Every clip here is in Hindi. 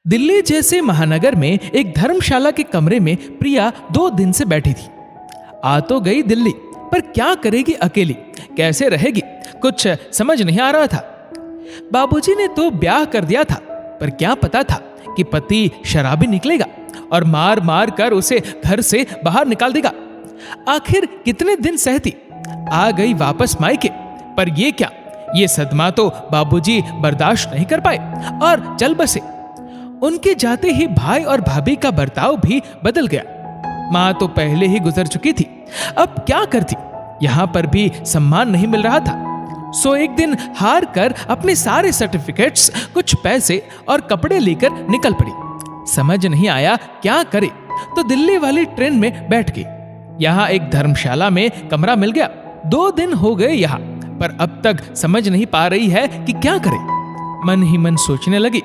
दिल्ली जैसे महानगर में एक धर्मशाला के कमरे में प्रिया 2 दिन से बैठी थी। आ तो गई दिल्ली, पर क्या करेगी अकेली, कैसे रहेगी, कुछ समझ नहीं आ रहा था। बाबूजी ने तो ब्याह कर दिया था, पर क्या पता था कि पति शराबी निकलेगा और मार मार कर उसे घर से बाहर निकाल देगा। आखिर कितने दिन सहती, आ गई वापस मायके, पर ये क्या, ये सदमा तो बाबूजी बर्दाश्त नहीं कर पाए और चल बसे। उनके जाते ही भाई और भाभी का बर्ताव भी बदल गया। माँ तो पहले ही गुजर चुकी थी, अब क्या करती, यहाँ पर भी सम्मान नहीं मिल रहा था। सो एक दिन हार कर अपने सारे सर्टिफिकेट्स, कुछ पैसे और कपड़े लेकर निकल पड़ी। समझ नहीं आया क्या करे, तो दिल्ली वाली ट्रेन में बैठ गई। यहाँ एक धर्मशाला में कमरा मिल गया। 2 दिन हो गए यहाँ, पर अब तक समझ नहीं पा रही है कि क्या करे। मन ही मन सोचने लगी,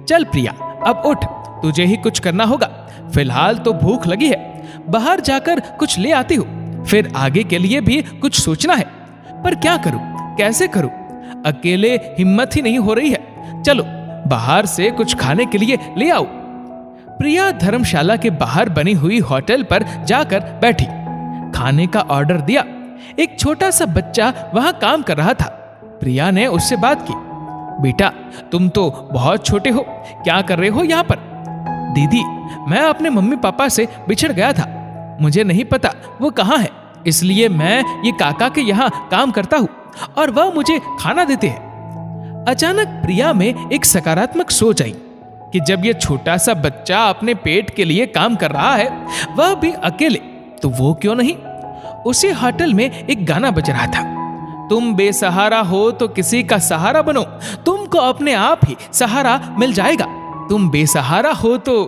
चल प्रिया अब उठ, तुझे ही कुछ करना होगा। फिलहाल तो भूख लगी है, बाहर जाकर कुछ ले आती हूँ, फिर आगे के लिए भी कुछ सोचना है। पर क्या करूं, कैसे करूं, अकेले हिम्मत ही नहीं हो रही है। चलो बाहर से कुछ खाने के लिए ले आओ। प्रिया धर्मशाला के बाहर बनी हुई होटल पर जाकर बैठी, खाने का ऑर्डर दिया। एक छोटा सा बच्चा वहां काम कर रहा था। प्रिया ने उससे बात की, बेटा तुम तो बहुत छोटे हो, क्या कर रहे हो यहाँ पर? दीदी मैं अपने मम्मी पापा से बिछड़ गया था, मुझे नहीं पता वो कहाँ है, इसलिए मैं ये काका के यहाँ काम करता हूँ और वह मुझे खाना देते हैं। अचानक प्रिया में एक सकारात्मक सोच आई कि जब ये छोटा सा बच्चा अपने पेट के लिए काम कर रहा है, वह भी अकेले, तो वो क्यों नहीं। उसी होटल में एक गाना बज रहा था, तुम बेसहारा हो तो किसी का सहारा बनो, तुमको अपने आप ही सहारा मिल जाएगा, तुम बेसहारा हो तो।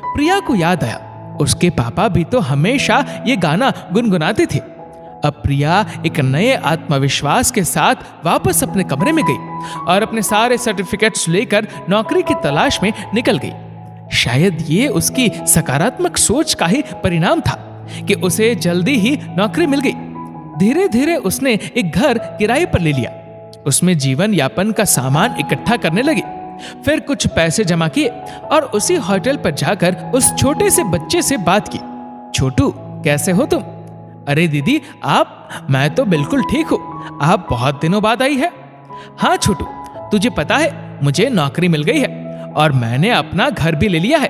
प्रिया को याद आया, उसके पापा भी तो हमेशा ये गाना गुनगुनाते थे। अब प्रिया एक नए आत्मविश्वास के साथ वापस अपने कमरे में गई और अपने सारे सर्टिफिकेट्स लेकर नौकरी की तलाश में निकल गई। शायद ये उसकी सकारात्मक सोच का ही परिणाम था कि उसे जल्दी ही नौकरी मिल गई। धीरे धीरे उसने एक घर किराए पर ले लिया, उसमें जीवन यापन का सामान इकट्ठा करने लगी। फिर कुछ पैसे जमा किए और उसी होटल पर जाकर उस छोटे से बच्चे से बात की, छोटू कैसे हो तुम? अरे दीदी आप, मैं तो बिल्कुल ठीक हूँ, आप बहुत दिनों बाद आई है। हाँ छोटू, तुझे पता है मुझे नौकरी मिल गई है और मैंने अपना घर भी ले लिया है,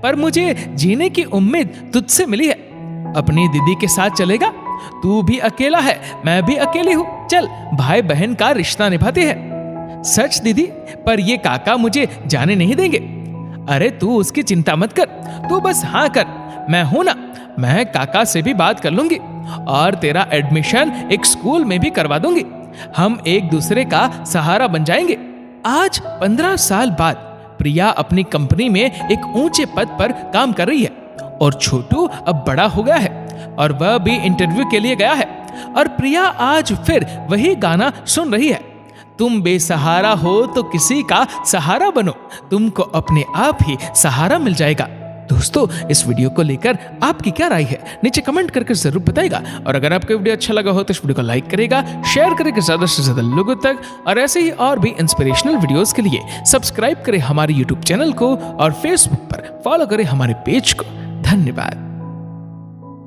पर मुझे जीने की उम्मीद तुझसे मिली है। अपनी दीदी के साथ चलेगा? तू भी अकेला है, मैं भी अकेली हूँ, चल भाई बहन का रिश्ता निभाते हैं। सच दीदी, पर ये काका मुझे जाने नहीं देंगे। अरे तू उसकी चिंता मत कर, तू बस हाँ कर, मैं हूं ना, मैं काका से भी बात कर लूंगी और तेरा एडमिशन एक स्कूल में भी करवा दूंगी। हम एक दूसरे का सहारा बन जाएंगे। आज 15 साल बाद प्रिया अपनी कंपनी में एक ऊंचे पद पर काम कर रही है और छोटू अब बड़ा हो गया है और वह भी इंटरव्यू के लिए गया है। और प्रिया आज फिर वही गाना सुन रही है, तुम बेसहारा हो तो किसी का सहारा बनो, तुमको अपने आप ही सहारा मिल जाएगा। दोस्तों इस वीडियो को लेकर आपकी क्या राय है, नीचे कमेंट करके जरूर बताइएगा। और अगर आपको वीडियो अच्छा लगा हो तो इस वीडियो को लाइक करेगा, शेयर करेगा ज्यादा से ज्यादा लोगों तक, और ऐसे ही और भी इंस्पिरेशनल वीडियोस के लिए सब्सक्राइब करें हमारे यूट्यूब चैनल को और फेसबुक पर फॉलो करें हमारे पेज को। धन्यवाद।